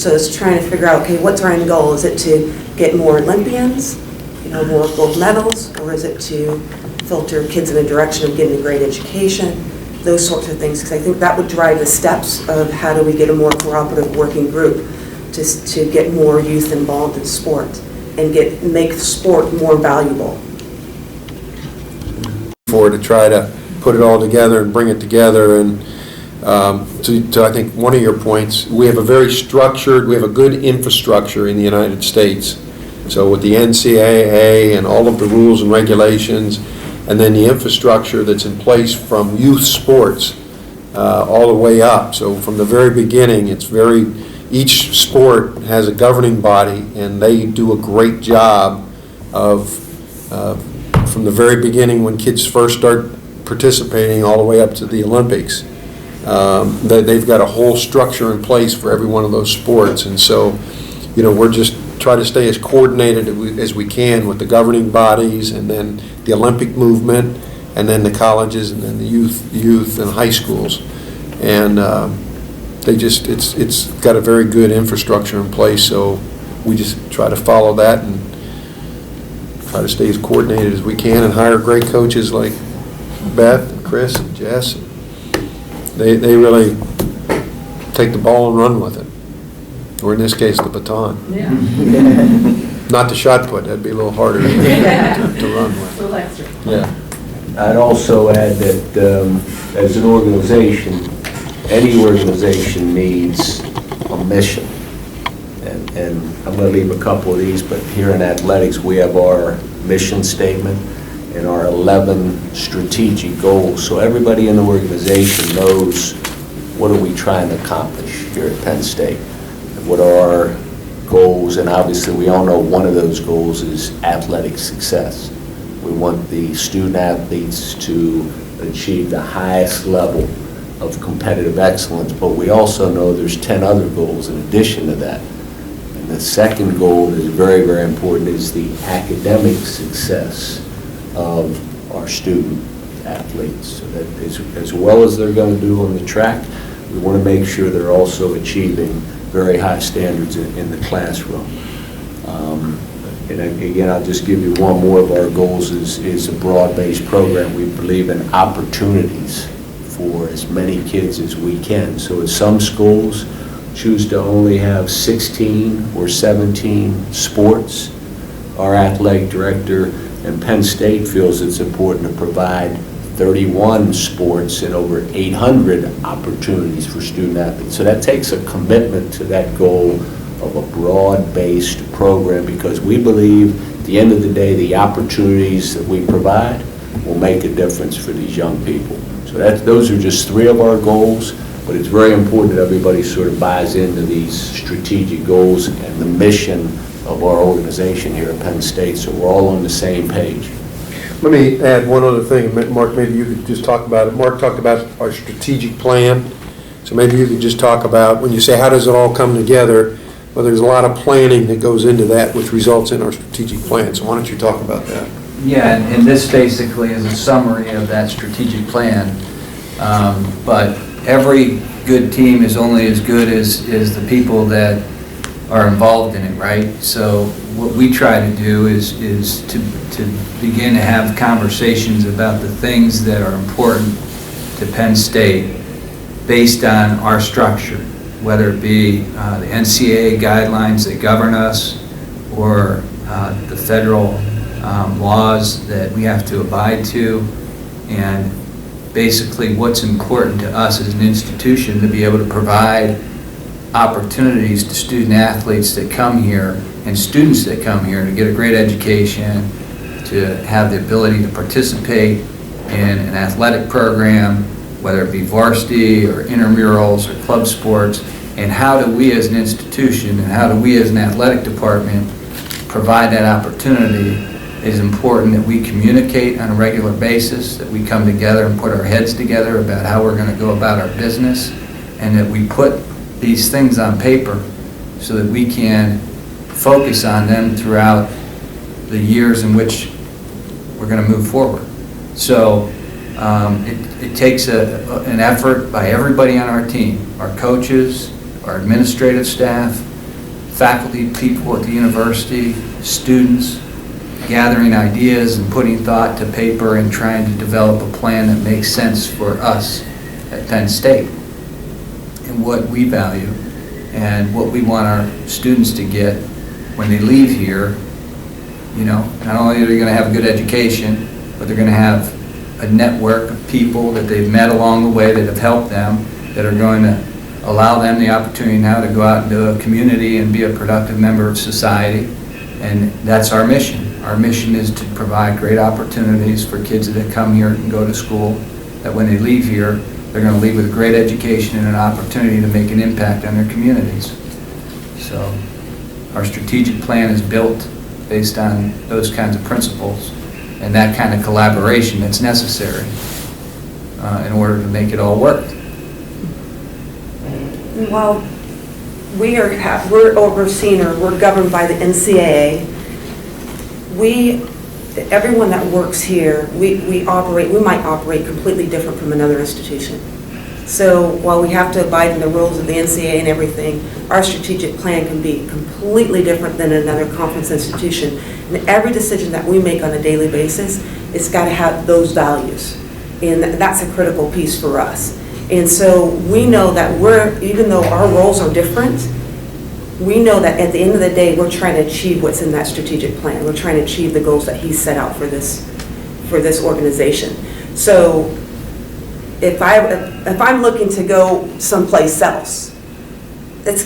So it's trying to figure out, okay, what's our end goal? Is it to get more Olympians, more gold medals, or is it to filter kids in a direction of getting a great education? Those sorts of things, because I think that would drive the steps of how do we get a more cooperative working group to get more youth involved in sport and make sport more valuable. To try to put it all together and bring it together, and to I think one of your points, we have a good infrastructure in the United States. So with the NCAA and all of the rules and regulations, and then the infrastructure that's in place from youth sports all the way up. So from the very beginning, each sport has a governing body, and they do a great job of, from the very beginning when kids first start participating all the way up to the Olympics. They've got a whole structure in place for every one of those sports. And so, we're just try to stay as coordinated as we can with the governing bodies, and then the Olympic movement, and then the colleges, and then the youth and high schools. And it's got a very good infrastructure in place, so we just try to follow that and try to stay as coordinated as we can and hire great coaches like Beth and Chris and Jess. They really take the ball and run with it. Or in this case, the baton. Yeah. Not the shot put, that'd be a little harder to run with. A little extra. Yeah. I'd also add that as an organization, any organization needs a mission. And I'm going to leave a couple of these, but here in athletics, we have our mission statement and our 11 strategic goals. So everybody in the organization knows what are we trying to accomplish here at Penn State. What are our goals? And obviously we all know one of those goals is athletic success. We want the student athletes to achieve the highest level of competitive excellence, but we also know there's 10 other goals in addition to that. And the second goal that is very, very important is the academic success of our student athletes. So that as well as they're going to do on the track, we want to make sure they're also achieving very high standards in the classroom. And again, I'll just give you one more of our goals is a broad-based program. We believe in opportunities for as many kids as we can. So as some schools choose to only have 16 or 17 sports, our athletic director and Penn State feels it's important to provide 31 sports and over 800 opportunities for student athletes. So that takes a commitment to that goal of a broad-based program, because we believe at the end of the day, the opportunities that we provide will make a difference for these young people. So those are just 3 of our goals, but it's very important that everybody sort of buys into these strategic goals and the mission of our organization here at Penn State, so we're all on the same page. Let me add one other thing, Mark, maybe you could just talk about it. Mark talked about our strategic plan, so maybe you could just talk about, when you say how does it all come together, well, there's a lot of planning that goes into that, which results in our strategic plan, so why don't you talk about that? Yeah, and this basically is a summary of that strategic plan, but every good team is only as good as the people that are involved in it, right? So what we try to do is to begin to have conversations about the things that are important to Penn State based on our structure, whether it be the NCAA guidelines that govern us or the federal laws that we have to abide to, and basically what's important to us as an institution to be able to provide opportunities to student athletes that come here and students that come here to get a great education, to have the ability to participate in an athletic program, whether it be varsity or intramurals or club sports, and how do we as an institution and how do we as an athletic department provide that opportunity. It is important that we communicate on a regular basis, that we come together and put our heads together about how we're going to go about our business, and that we put these things on paper so that we can focus on them throughout the years in which we're going to move forward. So it takes an effort by everybody on our team, our coaches, our administrative staff, faculty, people at the university, students, gathering ideas and putting thought to paper and trying to develop a plan that makes sense for us at Penn State and what we value and what we want our students to get when they leave here. You know, not only are they going to have a good education, but they're going to have a network of people that they've met along the way that have helped them, that are going to allow them the opportunity now to go out into a community and be a productive member of society. And that's our mission. Our mission is to provide great opportunities for kids that come here and go to school, that when they leave here, they're going to leave with a great education and an opportunity to make an impact on their communities. So our strategic plan is built based on those kinds of principles and that kind of collaboration that's necessary in order to make it all work. While we're overseen, or we're governed by the NCAA, everyone that works here, we might operate completely different from another institution. So while we have to abide in the rules of the NCAA and everything, our strategic plan can be completely different than another conference institution. And every decision that we make on a daily basis, it's got to have those values. And that's a critical piece for us. And so we know that even though our roles are different, we know that at the end of the day, we're trying to achieve what's in that strategic plan. We're trying to achieve the goals that he set out for this organization. So if I'm looking to go someplace else,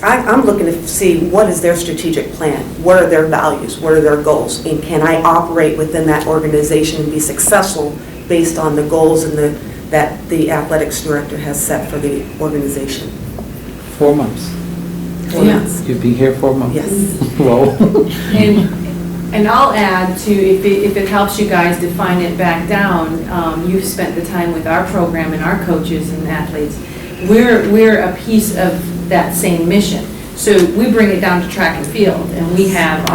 I'm looking to see what is their strategic plan, what are their values, what are their goals, and can I operate within that organization and be successful based on the goals and that the athletics director has set for the organization. 4 months. Yes. You'd be here 4 months? Yes. Well. And I'll add to, if it helps you guys define it back down, you've spent the time with our program and our coaches and athletes. We're a piece of that same mission. So we bring it down to track and field, and we have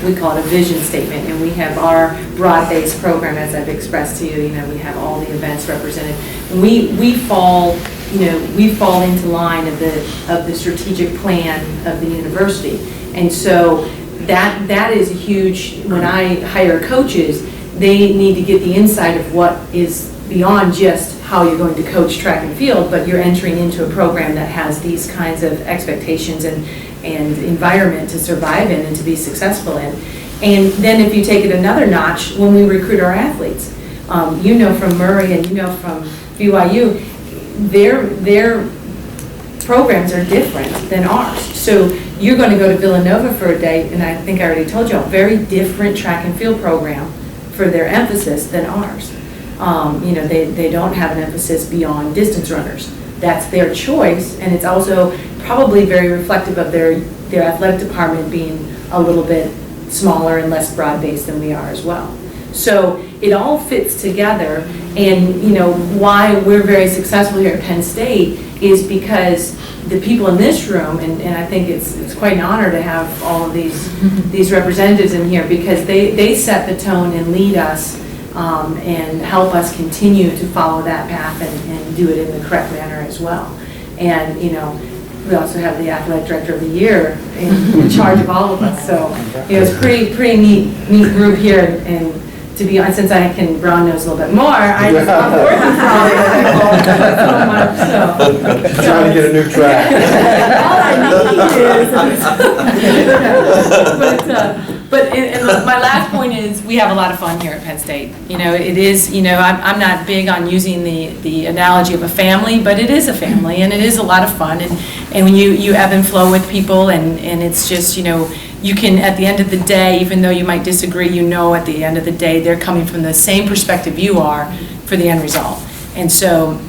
we call it a vision statement, and we have our broad-based program, as I've expressed to you. You know, we have all the events represented. We fall into line of the strategic plan of the university, and so that is a huge. When I hire coaches, they need to get the insight of what is beyond just how you're going to coach track and field, but you're entering into a program that has these kinds of expectations and environment to survive in and to be successful in. And then if you take it another notch, when we recruit our athletes, you know from Murray and you know from BYU, their programs are different than ours. So you're going to go to Villanova for a day, and I think I already told you, a very different track and field program for their emphasis than ours. They don't have an emphasis beyond distance runners. That's their choice, and it's also probably very reflective of their athletic department being a little bit smaller and less broad-based than we are as well. So it all fits together, and why we're very successful here at Penn State is because the people in this room, and I think it's quite an honor to have all of these representatives in here, because they set the tone and lead us and help us continue to follow that path and do it in the correct manner as well. And we also have the athletic director of the year in charge of all of us. So it's a pretty neat group here. And to be honest, since I can brown nose a little bit more, I just love working for all these people so much. So Trying to get a new track. all I need is. But my last point is, we have a lot of fun here at Penn State. It is, I'm not big on using the analogy of a family, but it is a family, and it is a lot of fun. And when you ebb and flow with people, and it's just, you can, at the end of the day, even though you might disagree, at the end of the day, they're coming from the same perspective you are for the end result. And so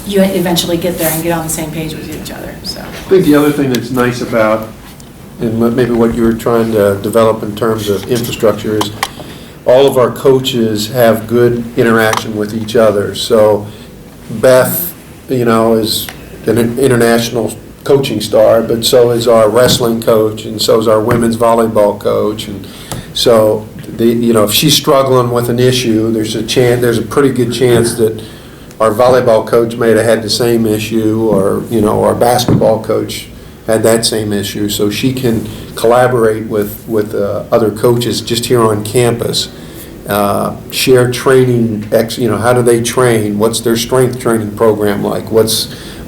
you eventually get there and get on the same page with each other, so. I think the other thing that's nice about, and maybe what you were trying to develop in terms of infrastructure, is all of our coaches have good interaction with each other. So Beth, is an international coaching star, but so is our wrestling coach, and so is our women's volleyball coach. And so, if she's struggling with an issue, there's a pretty good chance that our volleyball coach may have had the same issue, or our basketball coach had that same issue, so she can collaborate with other coaches just here on campus, share training, how do they train, what's their strength training program like, what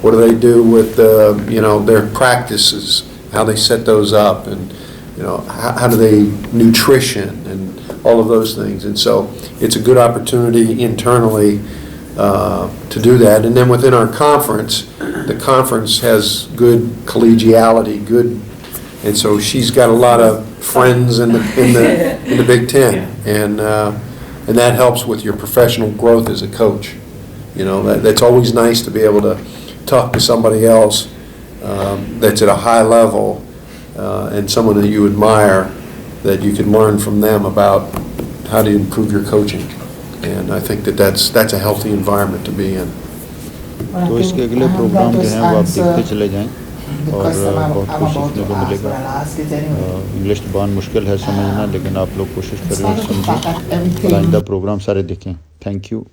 do they do with, their practices, how they set those up, and, how do they, nutrition, and all of those things. And so it's a good opportunity internally to do that. And then within our conference, the conference has good collegiality, and so she's got a lot of friends in the Big Ten, and that helps with your professional growth as a coach. That's always nice to be able to talk to somebody else that's at a high level, and someone that you admire, that you can learn from them about how to improve your coaching. And I think that's a healthy environment to be in. तो इसके अगले programme जो हैं वो आप देखते चले जाएं और बहुत कुछ सीखने को मिलेगा। इंग्लिश बहुत मुश्किल है समझना, लेकिन आप लोग कोशिश करें समझें, आइंदा प्रोग्राम सारे देखें। Thank you.